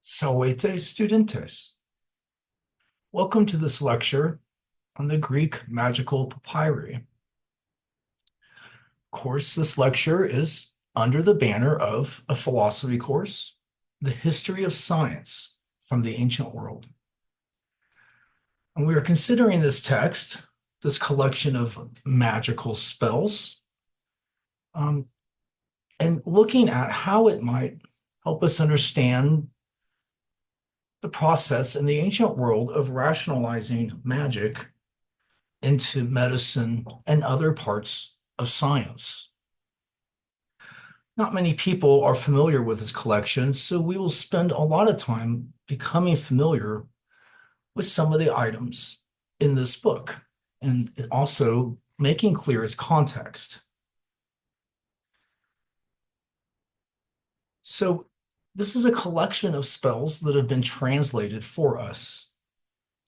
Salvete studentes. Welcome to this lecture on the Greek magical papyri. Of course, this lecture is under the banner of a philosophy course, the history of science from the ancient world. And we are considering this text, this collection of magical spells, um, and looking at how it might help us understand the process in the ancient world of rationalizing magic into medicine and other parts of science. Not many people are familiar with this collection, so we will spend a lot of time becoming familiar with some of the items in this book and also making clear its context. So, this is a collection of spells that have been translated for us.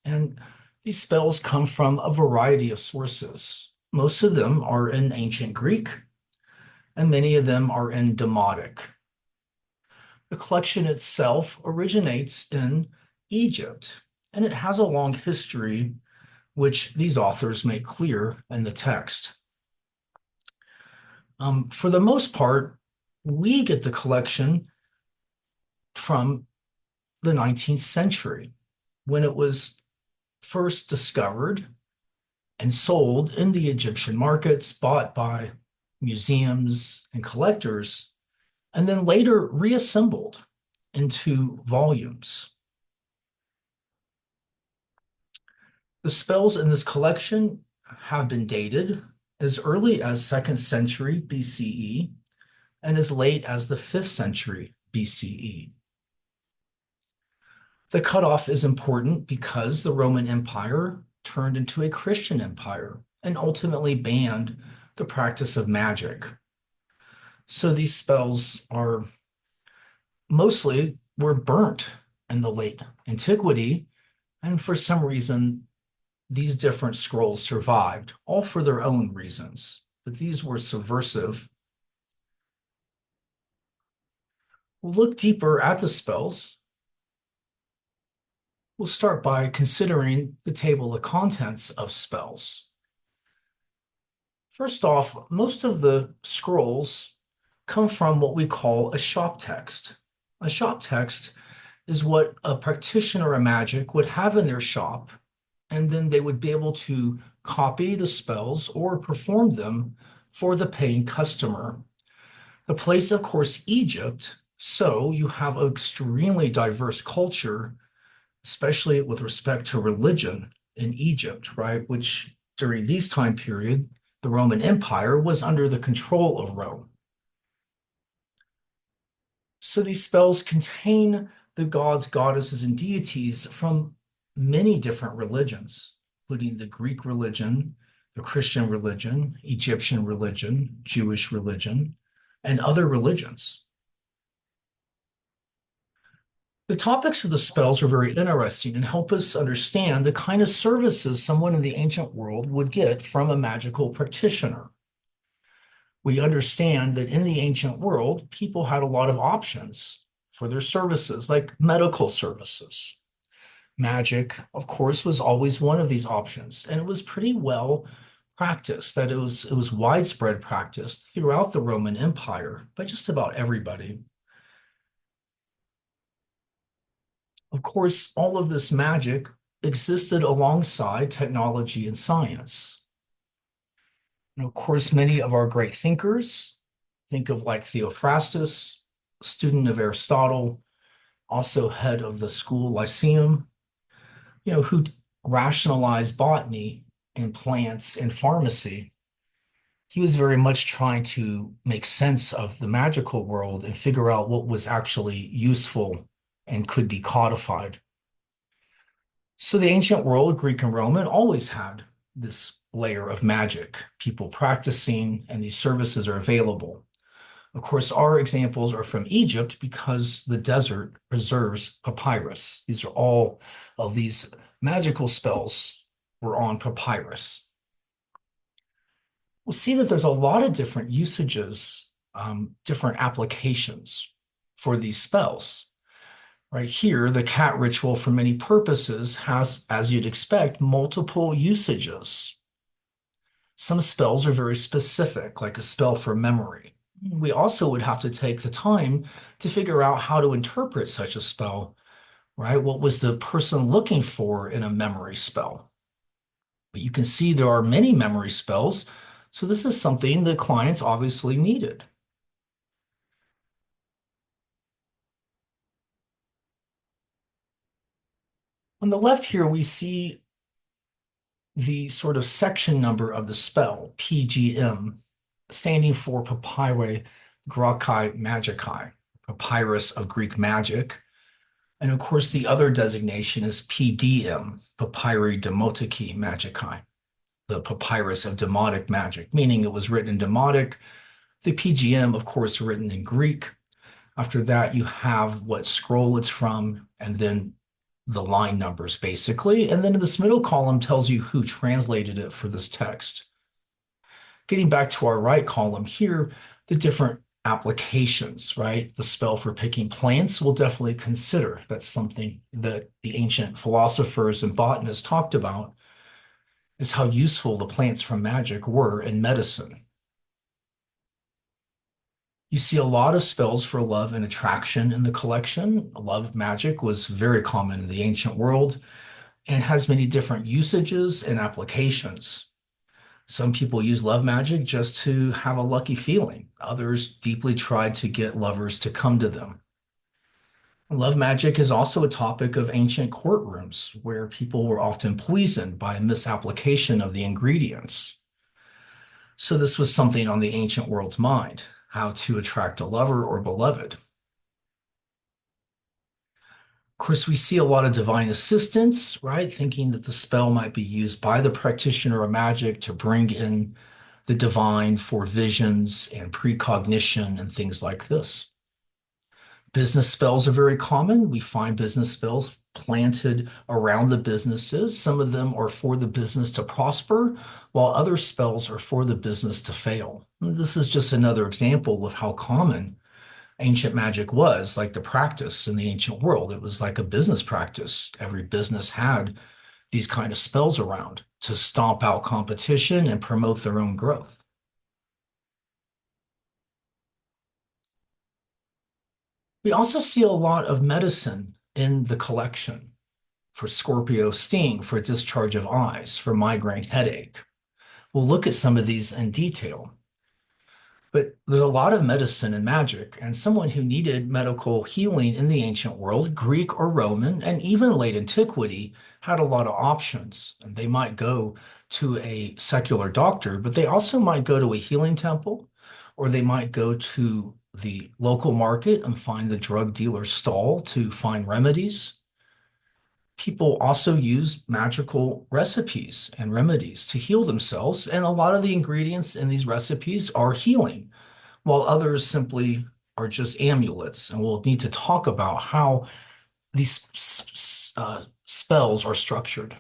And these spells come from a variety of sources. Most of them are in ancient Greek, and many of them are in Demotic. The collection itself originates in Egypt, and it has a long history, which these authors make clear in the text. For the most part, we get the collection from the 19th century when it was first discovered and sold in the Egyptian markets, bought by museums and collectors, and then later reassembled into volumes. The spells in this collection have been dated as early as 2nd century BCE and as late as the 5th century BCE. The cutoff is important because the Roman Empire turned into a Christian empire and ultimately banned the practice of magic. So these spells are mostly were burnt in the late antiquity, and for some reason, these different scrolls survived, all for their own reasons, but these were subversive. We'll look deeper at the spells. We'll start by considering the table of contents of spells. First off, most of the scrolls come from what we call a shop text. A shop text is what a practitioner of magic would have in their shop, and then they would be able to copy the spells or perform them for the paying customer. The place, of course, Egypt, so you have an extremely diverse culture, especially with respect to religion in Egypt, right? Which during these time period, the Roman Empire was under the control of Rome. So these spells contain the gods, goddesses, and deities from many different religions, including the Greek religion, the Christian religion, Egyptian religion, Jewish religion, and other religions. The topics of the spells are very interesting and help us understand the kind of services someone in the ancient world would get from a magical practitioner. We understand that in the ancient world, people had a lot of options for their services, like medical services. Magic, of course, was always one of these options, and it was pretty well practiced, that it was widespread practiced throughout the Roman Empire by just about everybody. Of course, all of this magic existed alongside technology and science. And of course, many of our great thinkers, think of like Theophrastus, student of Aristotle, also head of the school Lyceum, who rationalized botany and plants and pharmacy. He was very much trying to make sense of the magical world and figure out what was actually useful and could be codified. So the ancient world, Greek and Roman, always had this layer of magic, people practicing, and these services are available. Of course, our examples are from Egypt because the desert preserves papyrus. These are all of these magical spells were on papyrus. We'll see that there's a lot of different usages, different applications for these spells. Right here, the cat ritual for many purposes has, as you'd expect, multiple usages. Some spells are very specific, like a spell for memory. We also would have to take the time to figure out how to interpret such a spell, right? What was the person looking for in a memory spell? But you can see there are many memory spells, so this is something the clients obviously needed. On the left here, we see the sort of section number of the spell, PGM, standing for Papyri Graecae Magicae, papyrus of Greek magic. And of course, the other designation is PDM, Papyri Demotici Magicae, the papyrus of Demotic magic, meaning it was written in Demotic. The PGM, of course, written in Greek. After that, you have what scroll it's from, and then the line numbers, basically. And then this middle column tells you who translated it for this text. Getting back to our right column here, the different applications, right? The spell for picking plants we'll definitely consider. That's something that the ancient philosophers and botanists talked about, is how useful the plants from magic were in medicine. You see a lot of spells for love and attraction in the collection. Love magic was very common in the ancient world and has many different usages and applications. Some people use love magic just to have a lucky feeling. Others deeply try to get lovers to come to them. Love magic is also a topic of ancient courtrooms where people were often poisoned by a misapplication of the ingredients. So this was something on the ancient world's mind, how to attract a lover or beloved. Of course, we see a lot of divine assistance, right? Thinking that the spell might be used by the practitioner of magic to bring in the divine for visions and precognition and things like this. Business spells are very common. We find business spells planted around the businesses. Some of them are for the business to prosper, while other spells are for the business to fail. And this is just another example of how common ancient magic was, like the practice in the ancient world. It was like a business practice. Every business had these kind of spells around to stomp out competition and promote their own growth. We also see a lot of medicine in the collection for Scorpio sting, for discharge of eyes, for migraine headache. We'll look at some of these in detail. But there's a lot of medicine and magic, and someone who needed medical healing in the ancient world, Greek or Roman, and even late antiquity, had a lot of options. And they might go to a secular doctor, but they also might go to a healing temple, or they might go to the local market and find the drug dealer's stall to find remedies. People also use magical recipes and remedies to heal themselves, and a lot of the ingredients in these recipes are healing, while others simply are just amulets. And we'll need to talk about how these spells are structured.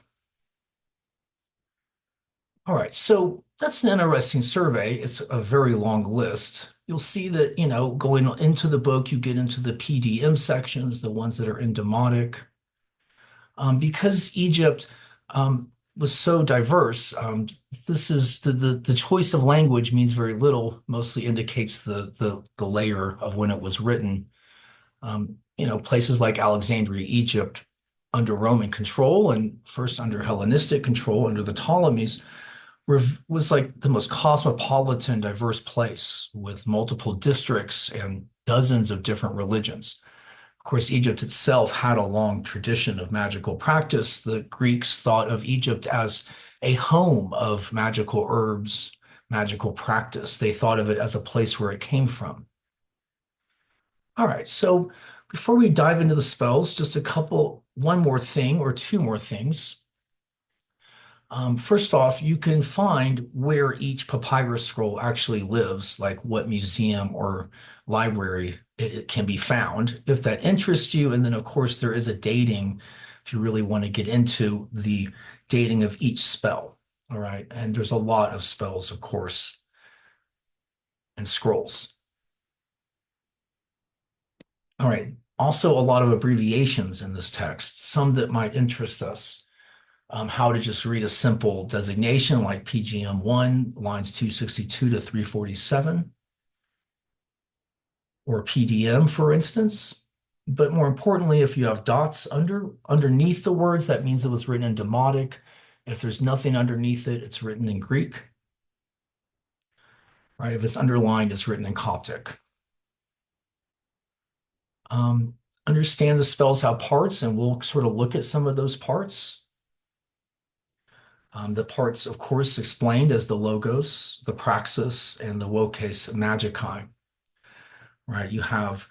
All right, so that's an interesting survey. It's a very long list. You'll see that, going into the book, you get into the PDM sections, the ones that are in Demotic. Because Egypt was so diverse, this is the choice of language means very little, mostly indicates the layer of when it was written. Places like Alexandria, Egypt, under Roman control and first under Hellenistic control under the Ptolemies, was like the most cosmopolitan, diverse place with multiple districts and dozens of different religions. Of course, Egypt itself had a long tradition of magical practice. The Greeks thought of Egypt as a home of magical herbs, magical practice. They thought of it as a place where it came from. All right, so before we dive into the spells, just one more thing or two more things. First off, you can find where each papyrus scroll actually lives, like what museum or library it can be found, if that interests you. And then, of course, there is a dating if you really want to get into the dating of each spell. All right. And there's a lot of spells, of course, and scrolls. All right. Also, a lot of abbreviations in this text, some that might interest us. How to just read a simple designation like PGM1, lines 262 to 347, or PDM, for instance. But more importantly, if you have dots underneath the words, that means it was written in Demotic. If there's nothing underneath it, it's written in Greek. Right? If it's underlined, it's written in Coptic. Um, Understand the spells have parts, and we'll sort of look at some of those parts. The parts, of course, explained as the logos, the praxis, and the voces magicae. Right? You have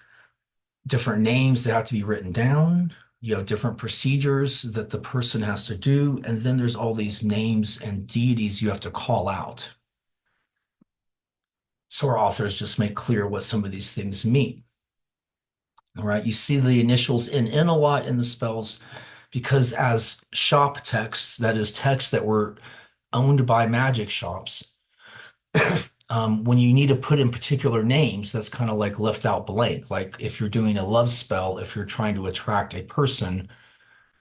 different names that have to be written down. You have different procedures that the person has to do. And then there's all these names and deities you have to call out. So our authors just make clear what some of these things mean. All right. You see the initials NN a lot in the spells because as shop texts, that is texts that were owned by magic shops, when you need to put in particular names, that's kind of like left out blank. Like if you're doing a love spell, if you're trying to attract a person,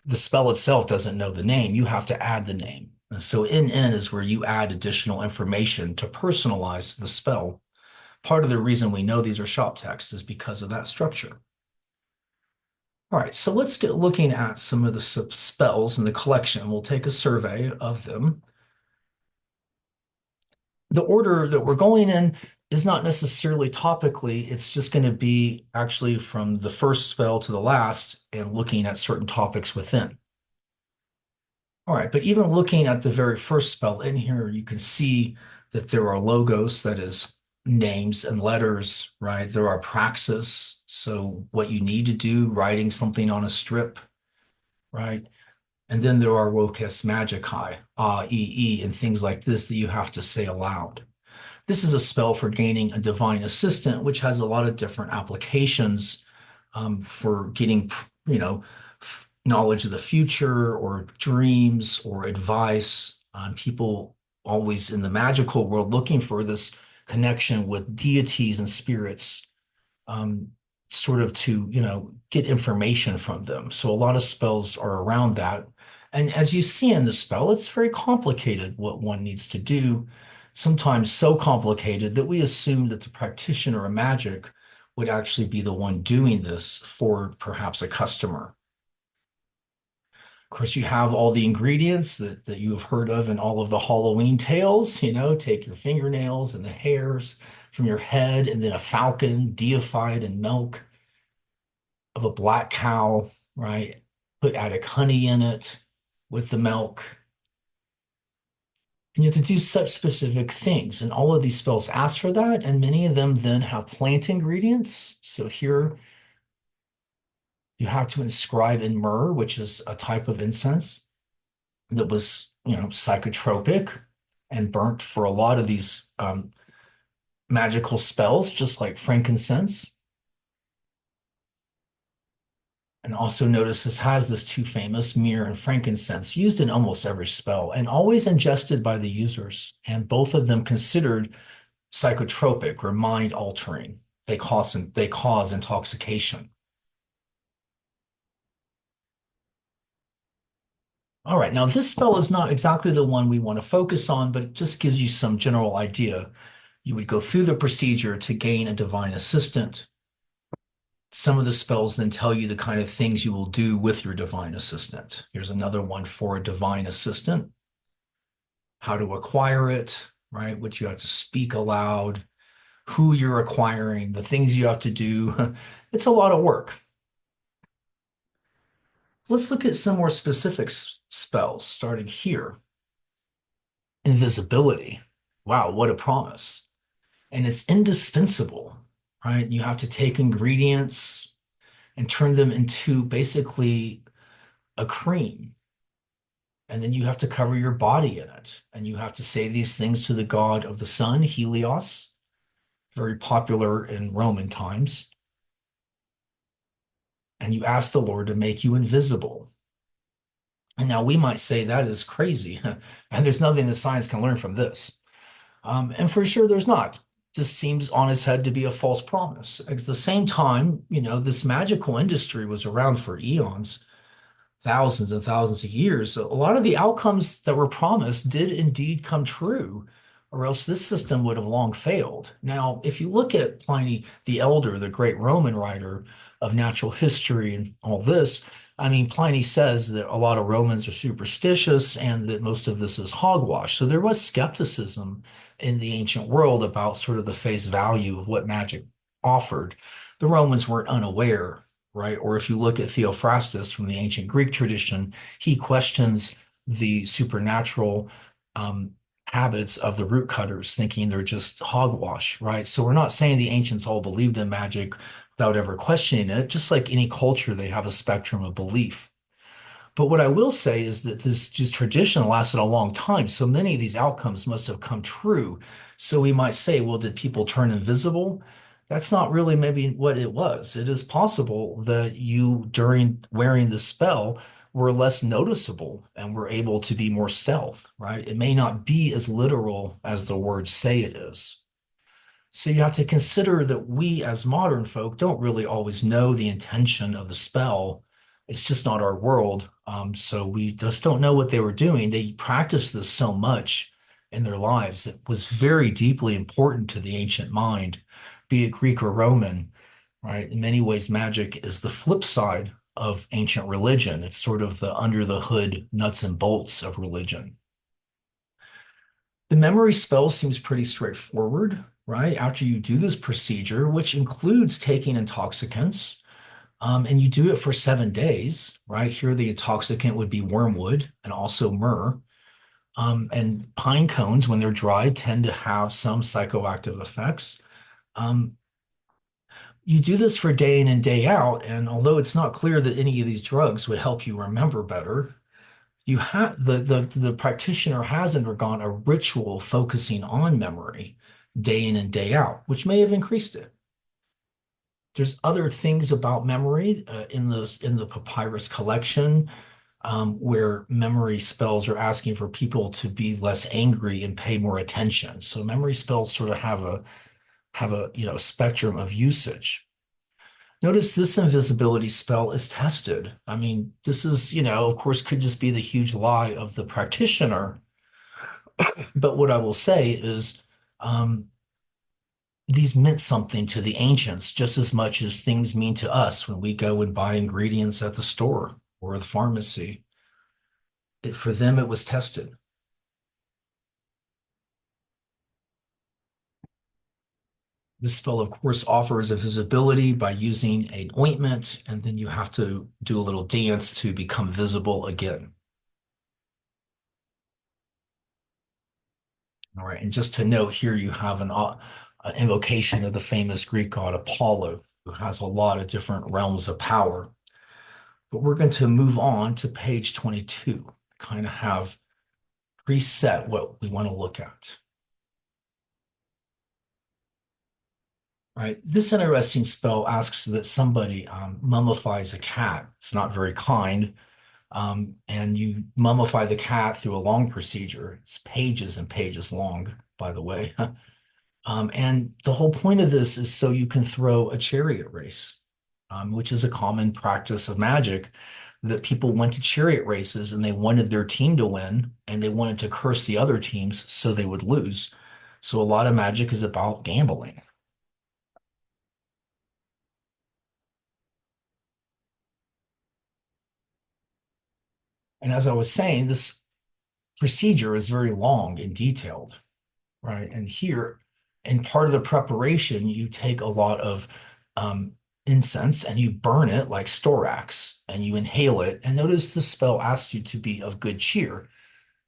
the spell itself doesn't know the name. You have to add the name. And so NN is where you add additional information to personalize the spell. Part of the reason we know these are shop texts is because of that structure. All right, so let's get looking at some of the spells in the collection. We'll take a survey of them. The order that we're going in is not necessarily topically. It's just going to be actually from the first spell to the last and looking at certain topics within. All right, but even looking at the very first spell in here, you can see that there are logos, that is names and letters, right? There are praxis, so what you need to do, writing something on a strip, right? And then there are voces magicae, and things like this that you have to say aloud. This is a spell for gaining a divine assistant, which has a lot of different applications for getting, you know, knowledge of the future or dreams or advice. People always in the magical world looking for this connection with deities and spirits, um, sort of to, get information from them. So a lot of spells are around that. And as you see in the spell, it's very complicated what one needs to do, sometimes so complicated that we assume that the practitioner of magic would actually be the one doing this for perhaps a customer. Of course, you have all the ingredients that you have heard of in all of the Halloween tales, take your fingernails and the hairs from your head, and then a falcon deified in milk of a black cow, right? Put attic honey in it with the milk. And you have to do such specific things. And all of these spells ask for that. And many of them then have plant ingredients. So here you have to inscribe in myrrh, which is a type of incense that was, psychotropic and burnt for a lot of these magical spells, just like frankincense. And also notice this has this two famous myrrh and frankincense used in almost every spell and always ingested by the users. And both of them considered psychotropic or mind altering. They cause intoxication. All right, now this spell is not exactly the one we want to focus on, but it just gives you some general idea. You would go through the procedure to gain a divine assistant. Some of the spells then tell you the kind of things you will do with your divine assistant. Here's another one for a divine assistant. How to acquire it, right? What you have to speak aloud, who you're acquiring, the things you have to do. It's a lot of work. Let's look at some more specific spells, starting here. Invisibility. Wow, what a promise. And it's indispensable, right? You have to take ingredients and turn them into basically a cream. And then you have to cover your body in it. And you have to say these things to the god of the sun, Helios, very popular in Roman times. And you ask the Lord to make you invisible. And now we might say that is crazy. And there's nothing that science can learn from this. And for sure, there's not. just seems on its head to be a false promise. At the same time, this magical industry was around for eons, thousands and thousands of years. So a lot of the outcomes that were promised did indeed come true, or else this system would have long failed. Now, if you look at Pliny the Elder, the great Roman writer of natural history and all this, I mean, Pliny says that a lot of Romans are superstitious and that most of this is hogwash. So there was skepticism in the ancient world about sort of the face value of what magic offered. The Romans weren't unaware, right? Or if you look at Theophrastus from the ancient Greek tradition, he questions the supernatural um, habits of the root cutters, thinking they're just hogwash, right? So we're not saying the ancients all believed in magic without ever questioning it. Just like any culture, they have a spectrum of belief. But what I will say is that this just tradition lasted a long time. So many of these outcomes must have come true. So we might say, well, did people turn invisible? That's not really maybe what it was. It is possible that you, during wearing the spell, were less noticeable and were able to be more stealth, right? It may not be as literal as the words say it is. So you have to consider that we as modern folk don't really always know the intention of the spell. It's just not our world. So we just don't know what they were doing. They practiced this so much in their lives. It was very deeply important to the ancient mind, be it Greek or Roman, right? In many ways, magic is the flip side of ancient religion. It's sort of the under the hood nuts and bolts of religion. The memory spell seems pretty straightforward, right? After you do this procedure, which includes taking intoxicants, and you do it for 7 days, right? Here, the intoxicant would be wormwood and also myrrh. And pine cones, when they're dried, tend to have some psychoactive effects. Um, you do this for day in and day out, and although it's not clear that any of these drugs would help you remember better, you have the practitioner has undergone a ritual focusing on memory day in and day out, which may have increased it. There's other things about memory in the papyrus collection where memory spells are asking for people to be less angry and pay more attention. So memory spells sort of have a spectrum of usage. Notice this invisibility spell is tested. I mean, this is, of course, could just be the huge lie of the practitioner. But what I will say is um, these meant something to the ancients just as much as things mean to us when we go and buy ingredients at the store or the pharmacy. For them, it was tested. This spell, of course, offers a visibility by using an ointment, and then you have to do a little dance to become visible again. All right, and just to note here, you have an invocation of the famous Greek god Apollo, who has a lot of different realms of power. But we're going to move on to page 22, kind of have preset what we want to look at. Right, this interesting spell asks that somebody mummifies a cat. It's not very kind. And you mummify the cat through a long procedure. It's pages and pages long, by the way. And the whole point of this is so you can throw a chariot race, which is a common practice of magic, that people went to chariot races and they wanted their team to win and they wanted to curse the other teams so they would lose. So a lot of magic is about gambling. And as I was saying, this procedure is very long and detailed, right? And here, in part of the preparation, you take a lot of incense and you burn it like storax and you inhale it. And notice the spell asks you to be of good cheer.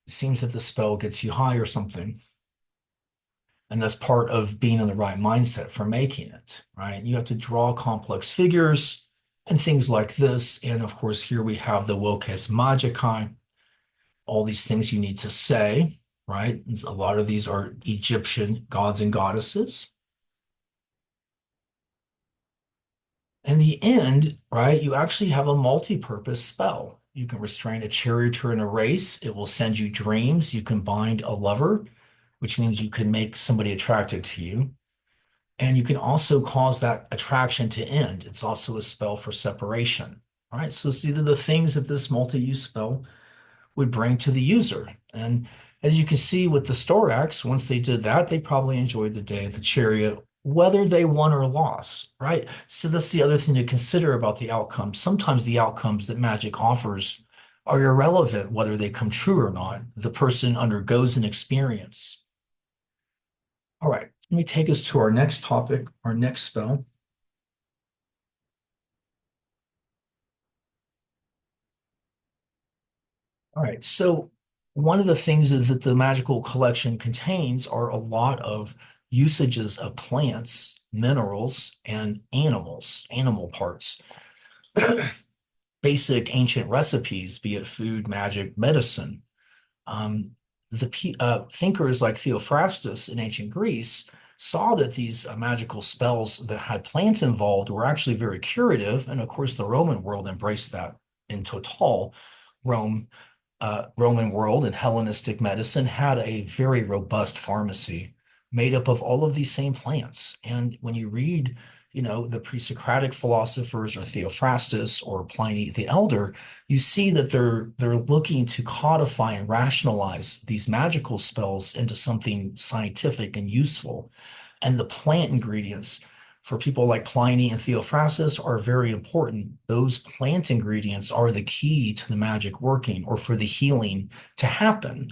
It seems that the spell gets you high or something. And that's part of being in the right mindset for making it, right? You have to draw complex figures and things like this. And of course, here we have the voces magicae, all these things you need to say, right? A lot of these are Egyptian gods and goddesses. In the end, right, you actually have a multi-purpose spell. You can restrain a charioteer in a race. It will send you dreams. You can bind a lover, which means you can make somebody attracted to you. And you can also cause that attraction to end. It's also a spell for separation. All right. So it's either the things that this multi-use spell would bring to the user. And as you can see with the Storax, once they did that, they probably enjoyed the day of the chariot, whether they won or lost, right? So that's the other thing to consider about the outcomes. Sometimes the outcomes that magic offers are irrelevant, whether they come true or not. The person undergoes an experience. All right, let me take us to our next topic, our next spell. All right, so one of the things is that the magical collection contains are a lot of usages of plants, minerals, and animals, animal parts. Basic ancient recipes, be it food, magic, medicine. Um, the thinkers like Theophrastus in ancient Greece saw that these magical spells that had plants involved were actually very curative, and of course, the Roman world embraced that in total. Rome Roman world and Hellenistic medicine had a very robust pharmacy made up of all of these same plants. And when you read, the pre-Socratic philosophers or Theophrastus or Pliny the Elder, you see that they're looking to codify and rationalize these magical spells into something scientific and useful. And the plant ingredients for people like Pliny and Theophrastus are very important. Those plant ingredients are the key to the magic working or for the healing to happen,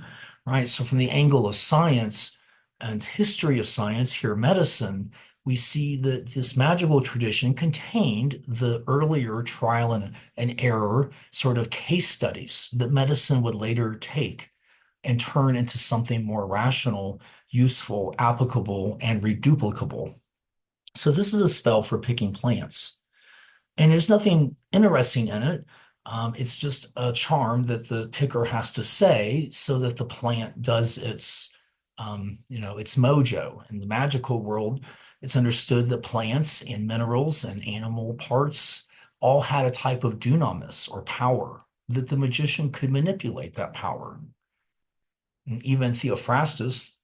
right? So, from the angle of science and history of science, here medicine, we see that this magical tradition contained the earlier trial and error sort of case studies that medicine would later take and turn into something more rational, useful, applicable, and reduplicable. So this is a spell for picking plants. And there's nothing interesting in it. It's just a charm that the picker has to say so that the plant does its mojo. In the magical world, it's understood that plants and minerals and animal parts all had a type of dunamis or power that the magician could manipulate that power. And even Theophrastus,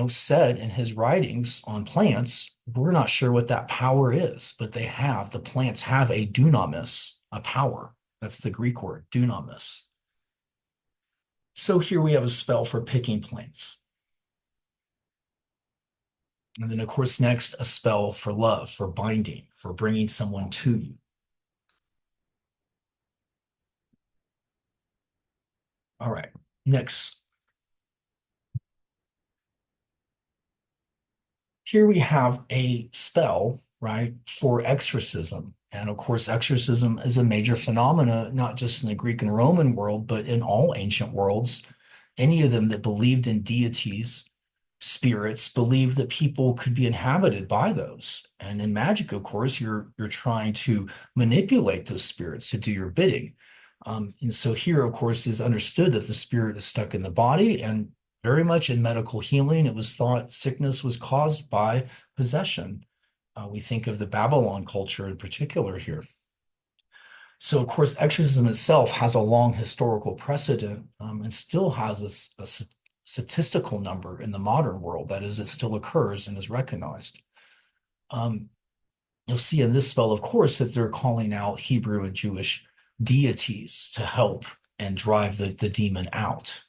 said in his writings on plants, we're not sure what that power is, but the plants have a dunamis, a power. That's the Greek word, dunamis. So here we have a spell for picking plants. And then, of course, next, a spell for love, for binding, for bringing someone to you. All right. Next, here we have a spell, right, for exorcism. And of course, exorcism is a major phenomena, not just in the Greek and Roman world, but in all ancient worlds. Any of them that believed in deities, spirits, believed that people could be inhabited by those. And in magic, of course, you're trying to manipulate those spirits to do your bidding. And so here, of course, is understood that the spirit is stuck in the body, and very much in medical healing, it was thought sickness was caused by possession. We think of the Babylon culture in particular here. So, of course, exorcism itself has a long historical precedent and still has a statistical number in the modern world. That is, it still occurs and is recognized. Um, you'll see in this spell, of course, that they're calling out Hebrew and Jewish deities to help and drive the demon out.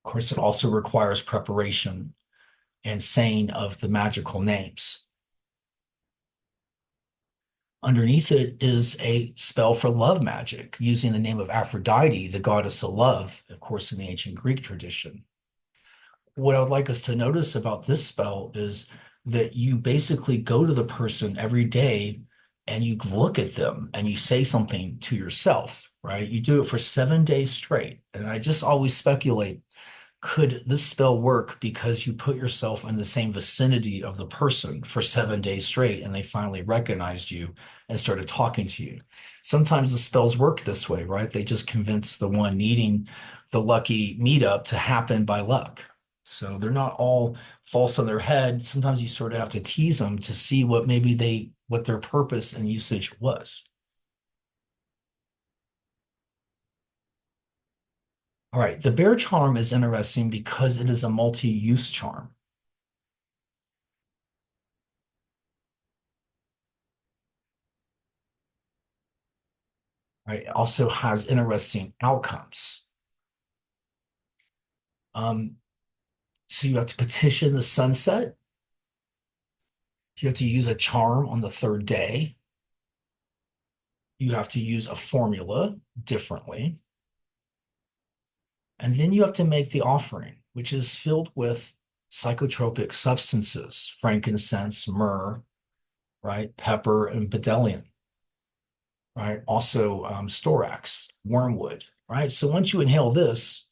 Of course, it also requires preparation and saying of the magical names. Underneath it is a spell for love magic, using the name of Aphrodite, the goddess of love, of course, in the ancient Greek tradition. What I would like us to notice about this spell is that you basically go to the person every day and you look at them and you say something to yourself, right? You do it for 7 days straight. And I just always speculate, could this spell work because you put yourself in the same vicinity of the person for 7 days straight and they finally recognized you and started talking to you? Sometimes the spells work this way, right? They just convince the one needing the lucky meetup to happen by luck. So they're not all false on their head. Sometimes you sort of have to tease them to see what their purpose and usage was. All right, the bear charm is interesting because it is a multi-use charm. right? It also has interesting outcomes. Um, so you have to petition the sunset. You have to use a charm on the third day. You have to use a formula differently. And then you have to make the offering, which is filled with psychotropic substances, frankincense, myrrh, right? Pepper and bdellium, right? Also, storax, wormwood, right? So once you inhale this,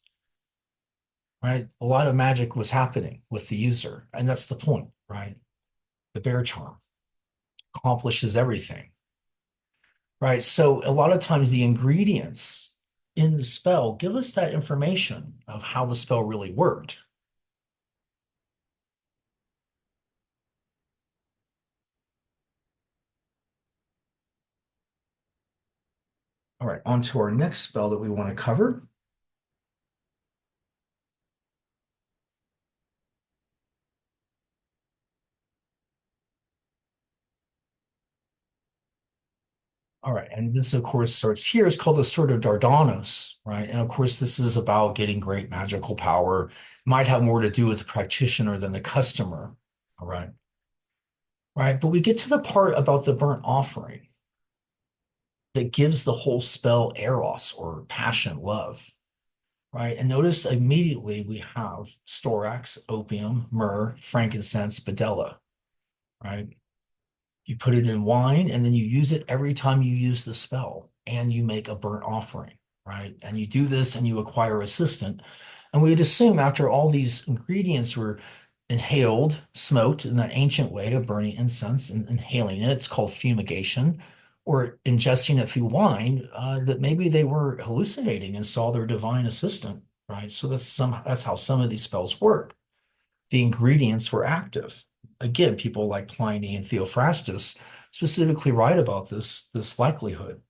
right, a lot of magic was happening with the user. And that's the point, right? The bear charm accomplishes everything, right? So a lot of times the ingredients in the spell give us that information of how the spell really worked. All right, on to our next spell that we want to cover. All right, and this, of course, starts here. It's called the Sword of Dardanos, right? And of course, this is about getting great magical power. Might have more to do with the practitioner than the customer. All right, right. But we get to the part about the burnt offering that gives the whole spell eros or passion, love, right? And notice immediately we have storax, opium, myrrh, frankincense, bedella, right? You put it in wine and then you use it every time you use the spell and you make a burnt offering, right? And you do this and you acquire assistant. And we'd assume after all these ingredients were inhaled, smoked in that ancient way of burning incense and inhaling it, it's called fumigation, or ingesting it through wine, that maybe they were hallucinating and saw their divine assistant, right? So that's how some of these spells work. The ingredients were active. Again, people like Pliny and Theophrastus specifically write about this likelihood.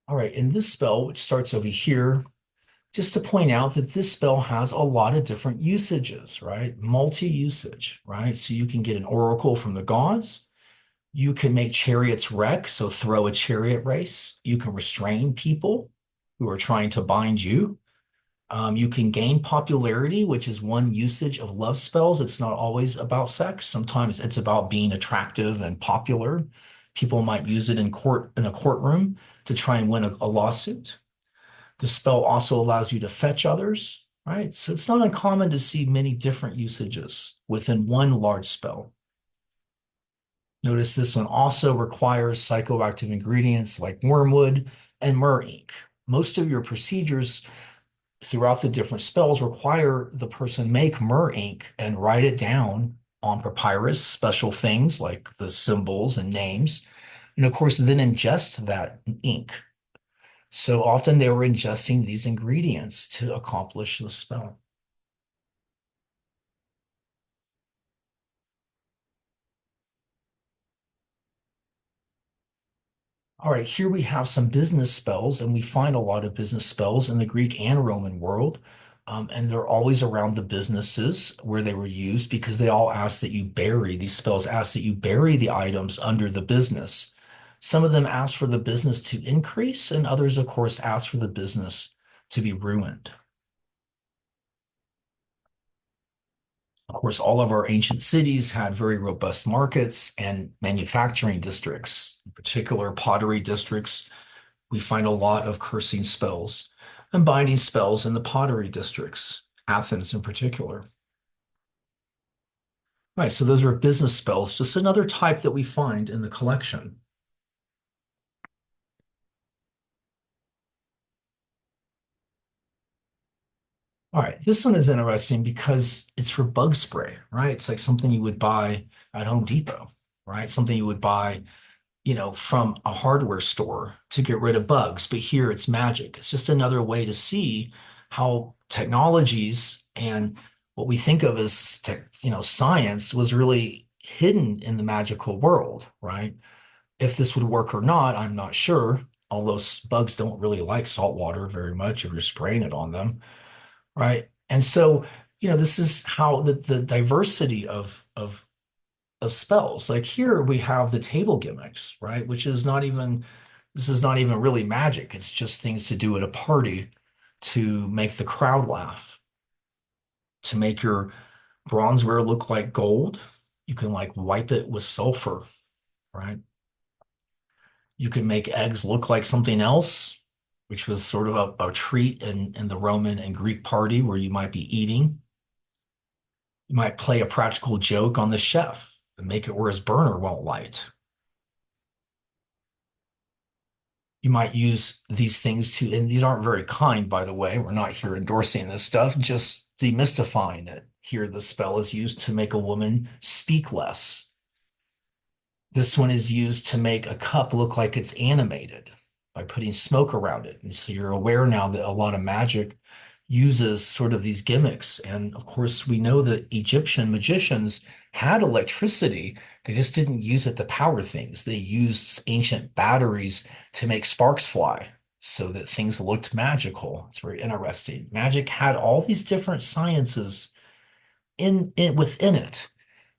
All right, in this spell, which starts over here, just to point out that this spell has a lot of different usages, right? Multi-usage, right? So you can get an oracle from the gods. You can make chariots wreck, so throw a chariot race. You can restrain people who are trying to bind you. You can gain popularity, which is one usage of love spells. It's not always about sex. Sometimes it's about being attractive and popular. People might use it in court in a courtroom to try and win a lawsuit. The spell also allows you to fetch others, right? So it's not uncommon to see many different usages within one large spell. Notice this one also requires psychoactive ingredients like wormwood and myrrh ink. Most of your procedures throughout the different spells require the person make myrrh ink and write it down on papyrus, special things like the symbols and names, and of course, then ingest that ink. So often they were ingesting these ingredients to accomplish the spell. All right, here we have some business spells, and we find a lot of business spells in the Greek and Roman world. And they're always around the businesses where they were used because they all ask that you bury, these spells ask that you bury the items under the business. Some of them ask for the business to increase, and others, of course, ask for the business to be ruined. Of course, all of our ancient cities had very robust markets and manufacturing districts, in particular pottery districts. We find a lot of cursing spells and binding spells in the pottery districts, Athens in particular. Right, so those are business spells, just another type that we find in the collection. All right, this one is interesting because it's for bug spray, right? It's like something you would buy at Home Depot, right? Something you would buy, from a hardware store to get rid of bugs. But here it's magic. It's just another way to see how technologies and what we think of as science was really hidden in the magical world, right? If this would work or not, I'm not sure. Although bugs don't really like salt water very much if you're spraying it on them, right? And so this is how the diversity of spells. Like here we have the table gimmicks, right? Which is not even this is not even really magic. It's just things to do at a party to make the crowd laugh, to make your bronzeware look like gold. You can like wipe it with sulfur, right? You can make eggs look like something else, which was sort of a treat in the Roman and Greek party where you might be eating. You might play a practical joke on the chef and make it where his burner won't light. You might use these things to, and these aren't very kind, by the way. We're not here endorsing this stuff, just demystifying it. Here, the spell is used to make a woman speak less. This one is used to make a cup look like it's animated by putting smoke around it. And so you're aware now that a lot of magic uses sort of these gimmicks. And of course, we know that Egyptian magicians had electricity. They just didn't use it to power things. They used ancient batteries to make sparks fly so that things looked magical. It's very interesting. Magic had all these different sciences in within it,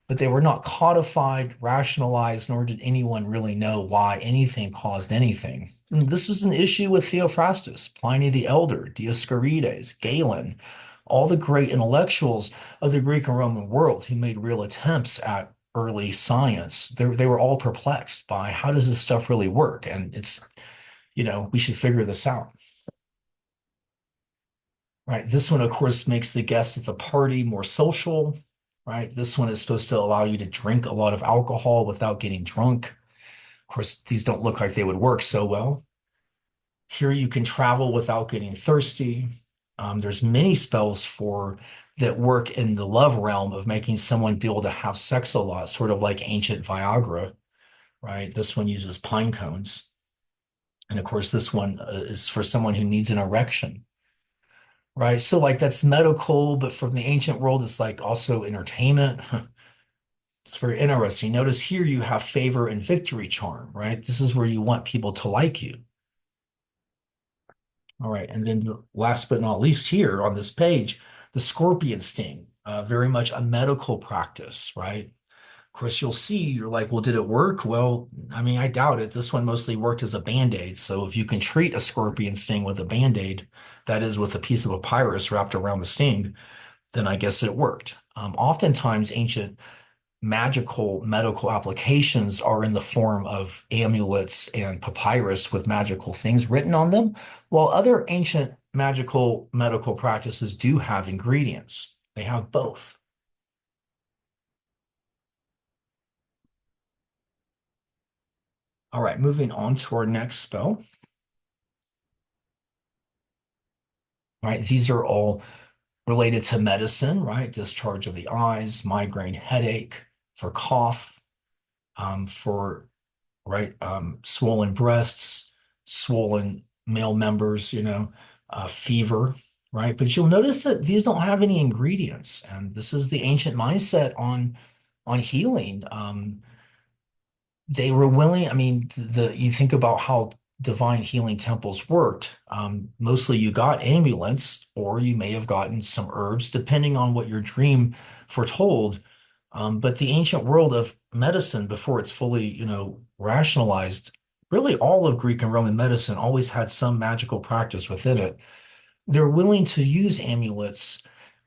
but they were not codified, rationalized, nor did anyone really know why anything caused anything. And this was an issue with Theophrastus, Pliny the Elder, Dioscorides, Galen, all the great intellectuals of the Greek and Roman world who made real attempts at early science. They were all perplexed by how does this stuff really work? And we should figure this out. Right. This one, of course, makes the guest at the party more social, right? This one is supposed to allow you to drink a lot of alcohol without getting drunk. Of course, these don't look like they would work so well. Here you can travel without getting thirsty. There's many spells for that work in the love realm of making someone be able to have sex a lot, sort of like ancient Viagra, right? This one uses pine cones. And of course, this one is for someone who needs an erection. Right. So like that's medical, but from the ancient world, it's like also entertainment. It's very interesting. Notice here you have favor and victory charm, right? This is where you want people to like you. All right. And then last but not least here on this page, the scorpion sting, very much a medical practice, right? Of course, you'll see, you're like, well, did it work? Well, I mean, I doubt it. This one mostly worked as a band-aid. So if you can treat a scorpion sting with a band-aid, that is with a piece of papyrus wrapped around the sting, then I guess it worked. Oftentimes, ancient magical medical applications are in the form of amulets and papyrus with magical things written on them, while other ancient magical medical practices do have ingredients. They have both. All right, moving on to our next spell. Right, these are all related to medicine, right? Discharge of the eyes, migraine headache, for cough, for swollen breasts, swollen male members, fever, right? But you'll notice that these don't have any ingredients, and this is the ancient mindset on healing. They were willing. I mean, you think about how divine healing temples worked. Mostly you got ambulance, or you may have gotten some herbs, depending on what your dream foretold. But the ancient world of medicine, before it's fully, rationalized, really all of Greek and Roman medicine always had some magical practice within it. They're willing to use amulets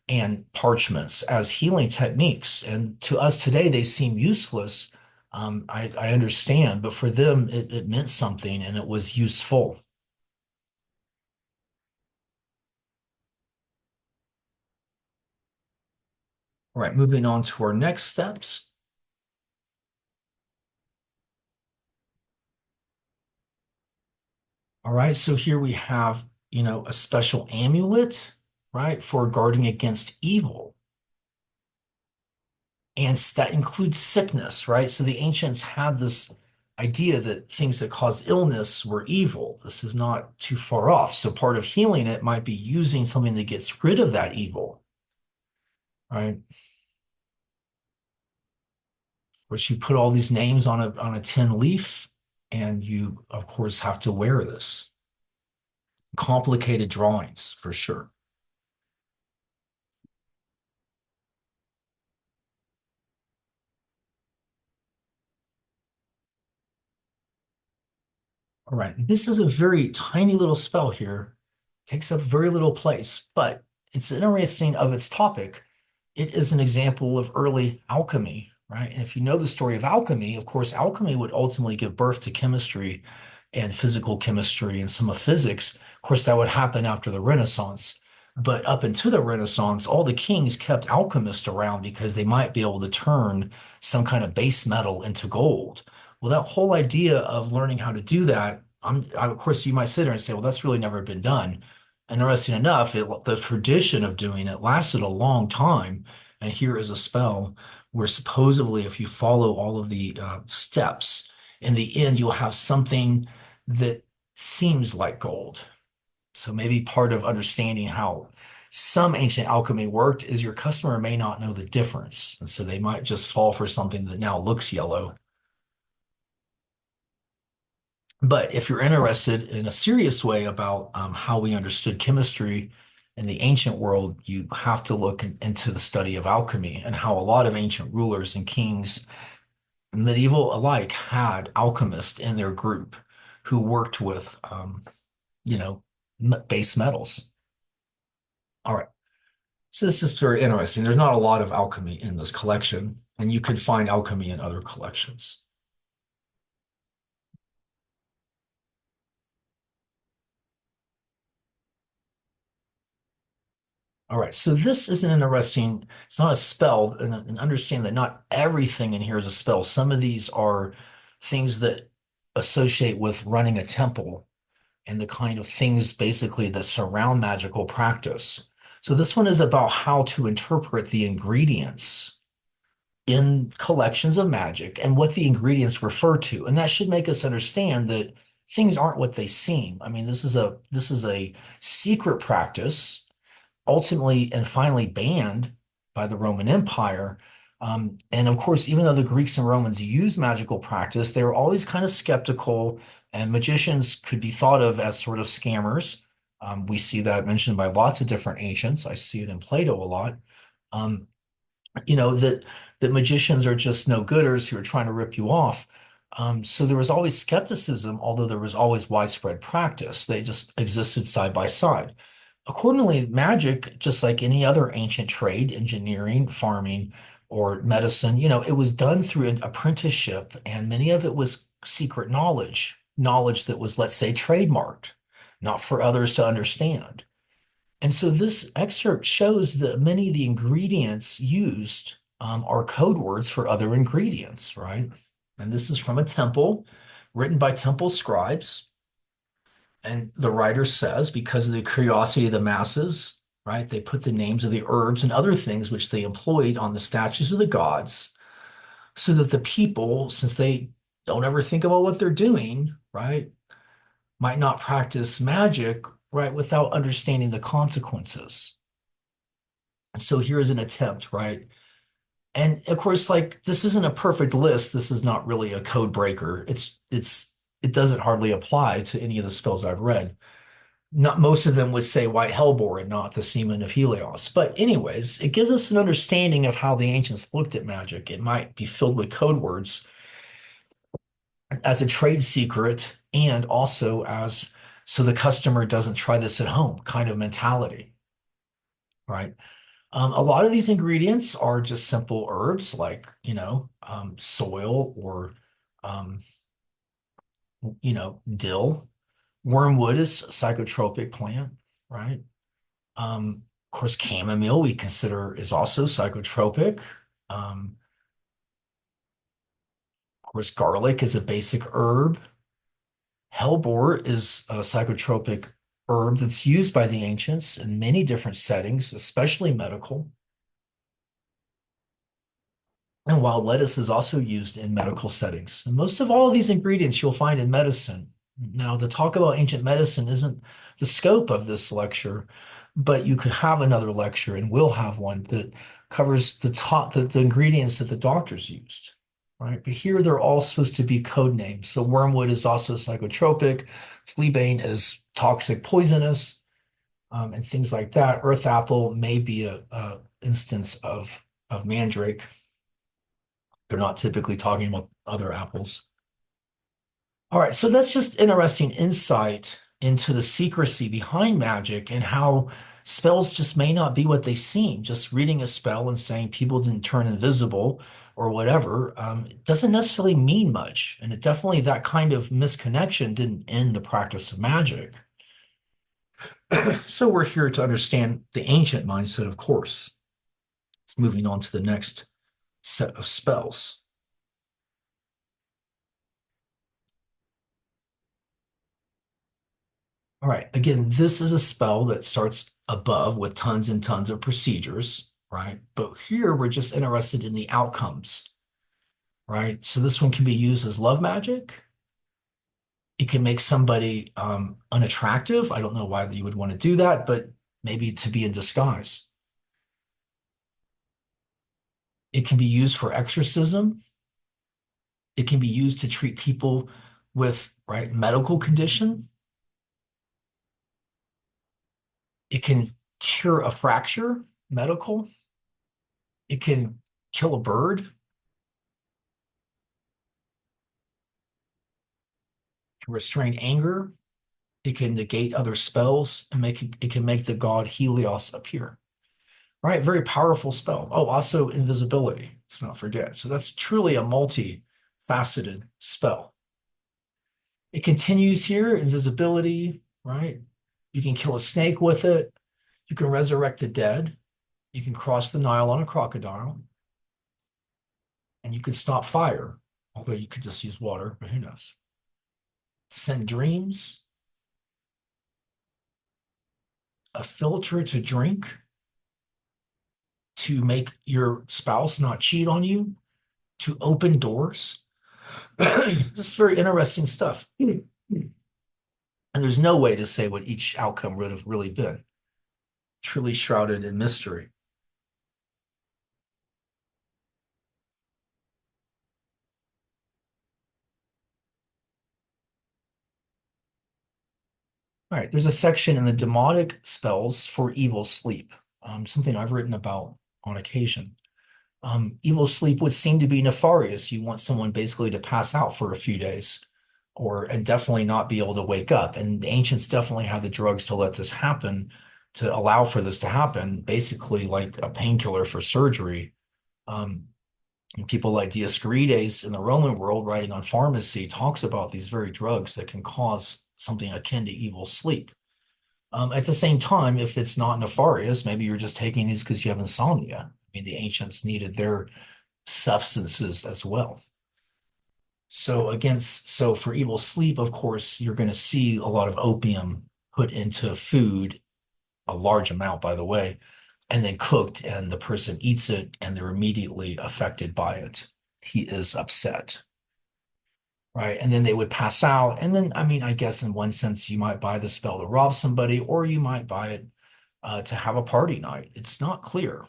and parchments as healing techniques. And to us today, they seem useless. I understand, but for them, it meant something and it was useful. All right, moving on to our next steps. All right, so here we have, a special amulet, right, for guarding against evil. And that includes sickness, right? So the ancients had this idea that things that cause illness were evil. This is not too far off. So part of healing it might be using something that gets rid of that evil, right? Which you put all these names on a tin leaf, and you, of course, have to wear this. Complicated drawings for sure. All right, this is a very tiny little spell here, takes up very little place, but it's interesting of its topic. It is an example of early alchemy, right? And if you know the story of alchemy, of course, alchemy would ultimately give birth to chemistry and physical chemistry and some of physics. Of course, that would happen after the Renaissance. But up until the Renaissance, all the kings kept alchemists around because they might be able to turn some kind of base metal into gold. Well, that whole idea of learning how to do that, of course, you might sit there and say, well, that's really never been done. Interesting enough, the tradition of doing it lasted a long time. And here is a spell where supposedly, if you follow all of the steps, in the end, you'll have something that seems like gold. So maybe part of understanding how some ancient alchemy worked is your customer may not know the difference. And so they might just fall for something that now looks yellow. But if you're interested in a serious way about how we understood chemistry in the ancient world, you have to look into the study of alchemy and how a lot of ancient rulers and kings, medieval alike, had alchemists in their group who worked with, you know, base metals. All right. So this is very interesting. There's not a lot of alchemy in this collection, and you could find alchemy in other collections. All right, so this is an interesting, it's not a spell, and understand that not everything in here is a spell. Some of these are things that associate with running a temple and the kind of things basically that surround magical practice. So this one is about how to interpret the ingredients in collections of magic and what the ingredients refer to. And that should make us understand that things aren't what they seem. I mean, this is a secret practice ultimately and finally banned by the Roman Empire. And of course, even though the Greeks and Romans used magical practice, they were always kind of skeptical, and magicians could be thought of as sort of scammers. We see that mentioned by lots of different ancients. I see it in Plato a lot. Um, that magicians are just no-gooders who are trying to rip you off. So there was always skepticism, although there was always widespread practice. They just existed side by side. Accordingly, magic, just like any other ancient trade, engineering, farming, or medicine, it was done through an apprenticeship, and many of it was secret knowledge, knowledge that was, let's say, trademarked, not for others to understand. And so this excerpt shows that many of the ingredients used are code words for other ingredients, right? And this is from a temple written by temple scribes. And the writer says, because of the curiosity of the masses, right, they put the names of the herbs and other things which they employed on the statues of the gods, so that the people, since they don't ever think about what they're doing, right, might not practice magic, right, without understanding the consequences. And so here's an attempt, right? And of course, like this isn't a perfect list. This is not really a code breaker. It doesn't hardly apply to any of the spells I've read. Not most of them would say white hellebore and not the semen of Helios. But anyways, it gives us an understanding of how the ancients looked at magic. It might be filled with code words as a trade secret and also as so the customer doesn't try this at home kind of mentality, right? A lot of these ingredients are just simple herbs like, soil or, um, dill. Wormwood is a psychotropic plant, right? Of course, chamomile we consider is also psychotropic. Of course, garlic is a basic herb. Hellebore is a psychotropic herb that's used by the ancients in many different settings, especially medical. And wild lettuce is also used in medical settings. And most of all of these ingredients you'll find in medicine. Now, to talk about ancient medicine isn't the scope of this lecture, but you could have another lecture, and we'll have one that covers the ingredients that the doctors used, right? But here they're all supposed to be code names. So wormwood is also psychotropic, fleabane is toxic, poisonous, and things like that. Earth apple may be a instance of mandrake. They're not typically talking about other apples. All right, so that's just interesting insight into the secrecy behind magic and how spells just may not be what they seem. Just reading a spell and saying people didn't turn invisible or whatever, it doesn't necessarily mean much. And it definitely, that kind of misconnection didn't end the practice of magic. So we're here to understand the ancient mindset, of course. Moving on to the next set of spells. All right. Again, this is a spell that starts above with tons and tons of procedures, right? But here we're just interested in the outcomes, right? So this one can be used as love magic. It can make somebody unattractive. I don't know why you would want to do that, but maybe to be in disguise. It can be used for exorcism. It can be used to treat people with, right, medical condition. It can cure a fracture, medical. It can kill a bird, can restrain anger. It can negate other spells and it can make the god Helios appear. Right? Very powerful spell. Oh, also invisibility. Let's not forget. So that's truly a multi-faceted spell. It continues here, invisibility, right? You can kill a snake with it. You can resurrect the dead. You can cross the Nile on a crocodile. And you can stop fire, although you could just use water, but who knows? Send dreams, a filter to drink to make your spouse not cheat on you, to open doors. This is very interesting stuff. And there's no way to say what each outcome would have really been, truly shrouded in mystery. All right, there's a section in the Demotic spells for evil sleep, something I've written about on occasion. Evil sleep would seem to be nefarious. You want someone basically to pass out for a few days or and definitely not be able to wake up. And the ancients definitely had the drugs to let this happen, to allow for this to happen, basically like a painkiller for surgery. Um, and people like Dioscorides in the Roman world, writing on pharmacy, talks about these very drugs that can cause something akin to evil sleep. At the same time, if it's not nefarious, maybe you're just taking these because you have insomnia. I mean, the ancients needed their substances as well. So for evil sleep, of course, you're going to see a lot of opium put into food, a large amount, by the way, and then cooked, and the person eats it and they're immediately affected by it. He is upset, right? And then they would pass out. And then, I mean, I guess in one sense, you might buy the spell to rob somebody, or you might buy it to have a party night. It's not clear.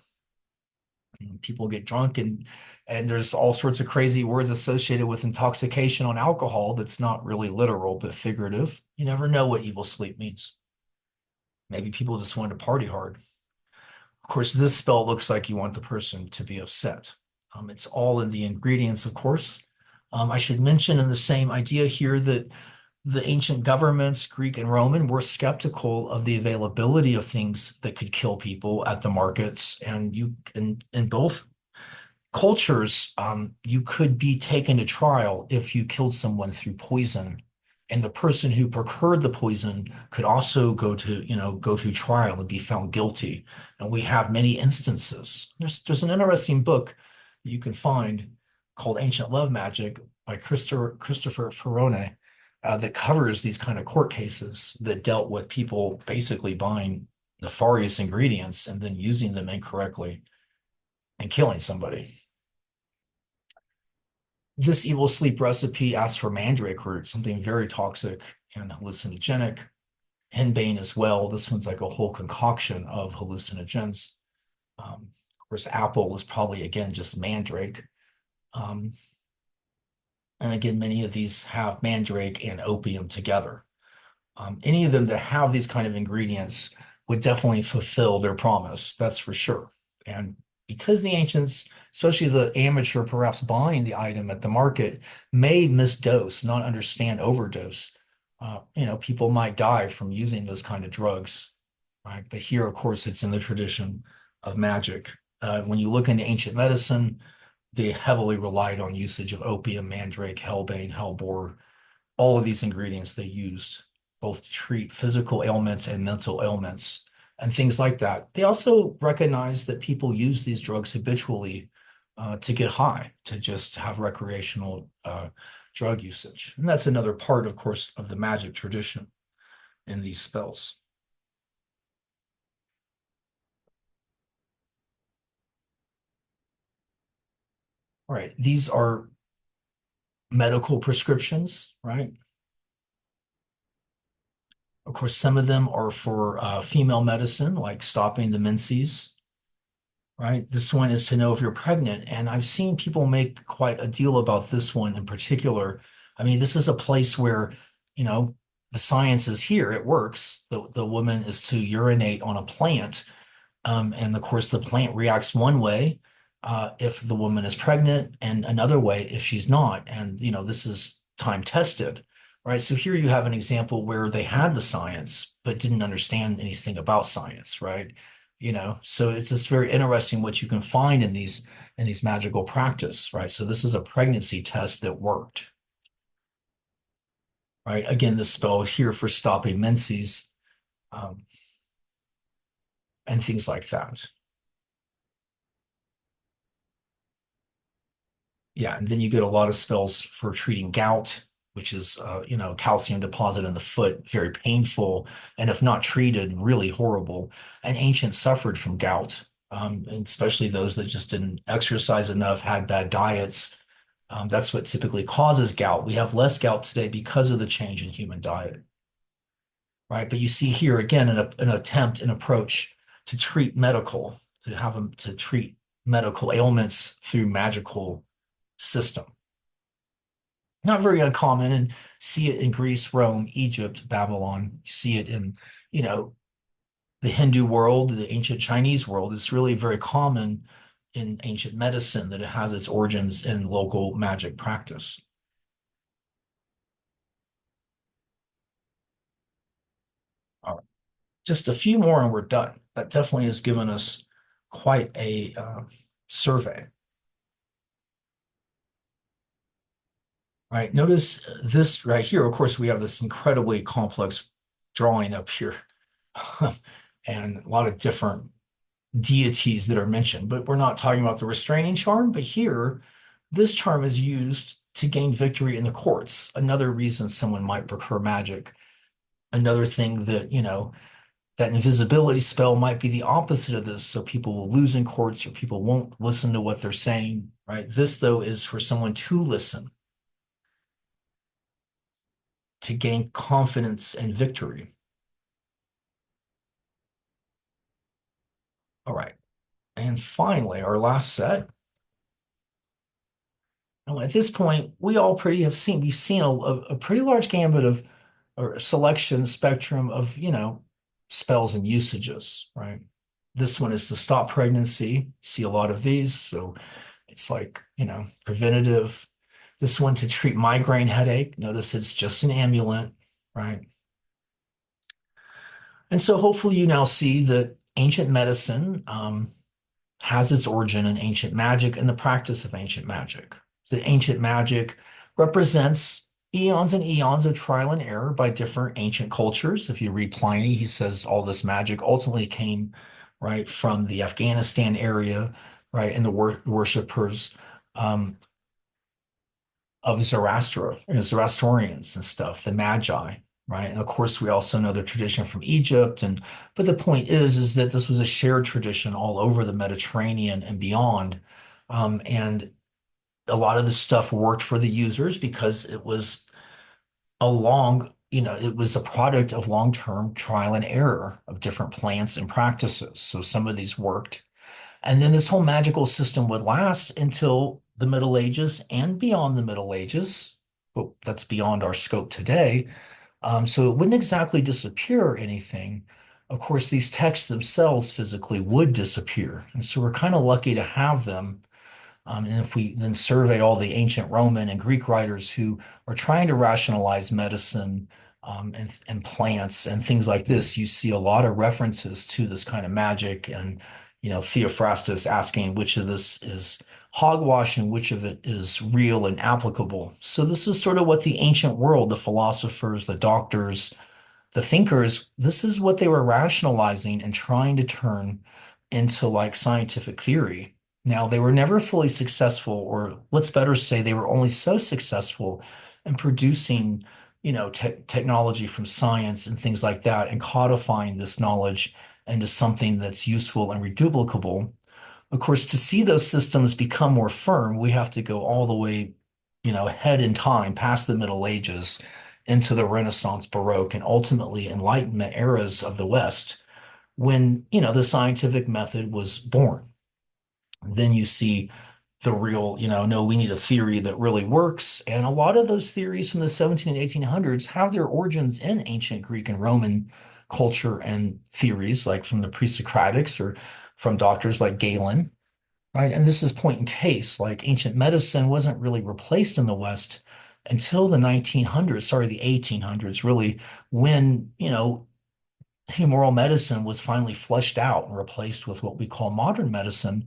People get drunk and there's all sorts of crazy words associated with intoxication on alcohol that's not really literal but figurative. You never know what evil sleep means. Maybe people just wanted to party hard. Of course, this spell looks like you want the person to be upset. It's all in the ingredients, of course. I should mention in the same idea here that the ancient governments, Greek and Roman, were skeptical of the availability of things that could kill people at the markets. And you in both cultures, you could be taken to trial if you killed someone through poison. And the person who procured the poison could also go through trial and be found guilty. And we have many instances. There's an interesting book that you can find called Ancient Love Magic by Christopher Ferrone that covers these kind of court cases that dealt with people basically buying nefarious ingredients and then using them incorrectly and killing somebody. This evil sleep recipe asks for mandrake root, something very toxic and hallucinogenic. Henbane as well. This one's like a whole concoction of hallucinogens. Of course, apple is probably, again, just mandrake. Um, and again, many of these have mandrake and opium together. Any of them that have these kind of ingredients would definitely fulfill their promise, that's for sure. And because the ancients, especially the amateur perhaps buying the item at the market, may misdose, not understand overdose. People might die from using those kind of drugs, right? But here, of course, it's in the tradition of magic. When you look into ancient medicine, they heavily relied on usage of opium, mandrake, hellebane, hellebore, all of these ingredients they used both to treat physical ailments and mental ailments and things like that. They also recognized that people use these drugs habitually to get high, to just have recreational drug usage. And that's another part, of course, of the magic tradition in these spells. All right, these are medical prescriptions, right? Of course, some of them are for female medicine, like stopping the menses, right? This one is to know if you're pregnant. And I've seen people make quite a deal about this one in particular. I mean, this is a place where, you know, the science is here, it works. The woman is to urinate on a plant. And of course, the plant reacts one way if the woman is pregnant, and another way if she's not. And, this is time tested, right? So here you have an example where they had the science, but didn't understand anything about science, right? So it's just very interesting what you can find in these magical practice, right? So this is a pregnancy test that worked, right? Again, the spell here for stopping menses um, and things like that. Yeah, and then you get a lot of spells for treating gout, which is calcium deposit in the foot, very painful, and if not treated, really horrible. And ancients suffered from gout, and especially those that just didn't exercise enough, had bad diets. That's what typically causes gout. We have less gout today because of the change in human diet, right? But you see here again an attempt, an approach to treat medical, to have them to treat medical ailments through magical system. Not very uncommon, and see it in Greece, Rome, Egypt, Babylon. You see it in, you know, the Hindu world, the ancient Chinese world. It's really very common in ancient medicine that it has its origins in local magic practice. All right. Just a few more and we're done. That definitely has given us quite a survey. All right, notice this right here. Of course, we have this incredibly complex drawing up here and a lot of different deities that are mentioned, but we're not talking about the restraining charm. But here, this charm is used to gain victory in the courts. Another reason someone might prefer magic. Another thing that, that invisibility spell might be the opposite of this. So people will lose in courts or people won't listen to what they're saying, right? This, though, is for someone to listen, to gain confidence and victory. All right. And finally, our last set. Now, at this point, we've seen a pretty large gambit of or selection spectrum of, spells and usages, right? This one is to stop pregnancy. See a lot of these. So it's like, preventative. This one to treat migraine headache. Notice it's just an amulet, right? And so hopefully you now see that ancient medicine has its origin in ancient magic and the practice of ancient magic. That ancient magic represents eons and eons of trial and error by different ancient cultures. If you read Pliny, he says all this magic ultimately came right from the Afghanistan area, right, and the worshippers um, of Zoroastrians and stuff, the Magi, right? And of course, we also know the tradition from Egypt. But the point is that this was a shared tradition all over the Mediterranean and beyond. And a lot of this stuff worked for the users because it was it was a product of long-term trial and error of different plants and practices. So some of these worked. And then this whole magical system would last until the Middle Ages and beyond the Middle Ages. But that's beyond our scope today. So it wouldn't exactly disappear or anything, Of course, these texts themselves physically would disappear. And so we're kind of lucky to have them. And if we then survey all the ancient Roman and Greek writers who are trying to rationalize medicine and plants and things like this, you see a lot of references to this kind of magic and, Theophrastus asking which of this is hogwash and which of it is real and applicable. So this is sort of what the ancient world, the philosophers, the doctors, the thinkers, this is what they were rationalizing and trying to turn into like scientific theory. Now, they were never fully successful, or let's better say they were only so successful in producing, technology from science and things like that and codifying this knowledge into something that's useful and reduplicable. Of course, to see those systems become more firm, we have to go all the way, ahead in time, past the Middle Ages, into the Renaissance, Baroque, and ultimately Enlightenment eras of the West, when, the scientific method was born. Then you see the real, no, we need a theory that really works. And a lot of those theories from the 17 and 1800s have their origins in ancient Greek and Roman culture and theories, like from the pre-Socratics or from doctors like Galen, right? And this is point in case, like ancient medicine wasn't really replaced in the West until the 1900s, sorry, the 1800s, really, when, humoral medicine was finally fleshed out and replaced with what we call modern medicine.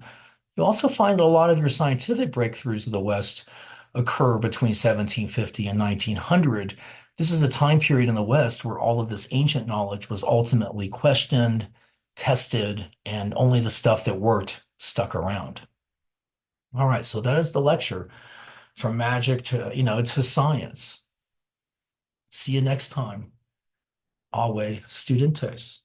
You also find that a lot of your scientific breakthroughs of the West occur between 1750 and 1900. This is a time period in the West where all of this ancient knowledge was ultimately questioned, tested, and only the stuff that worked stuck around. All right, so that is the lecture from magic to science. See you next time. Awe studentes.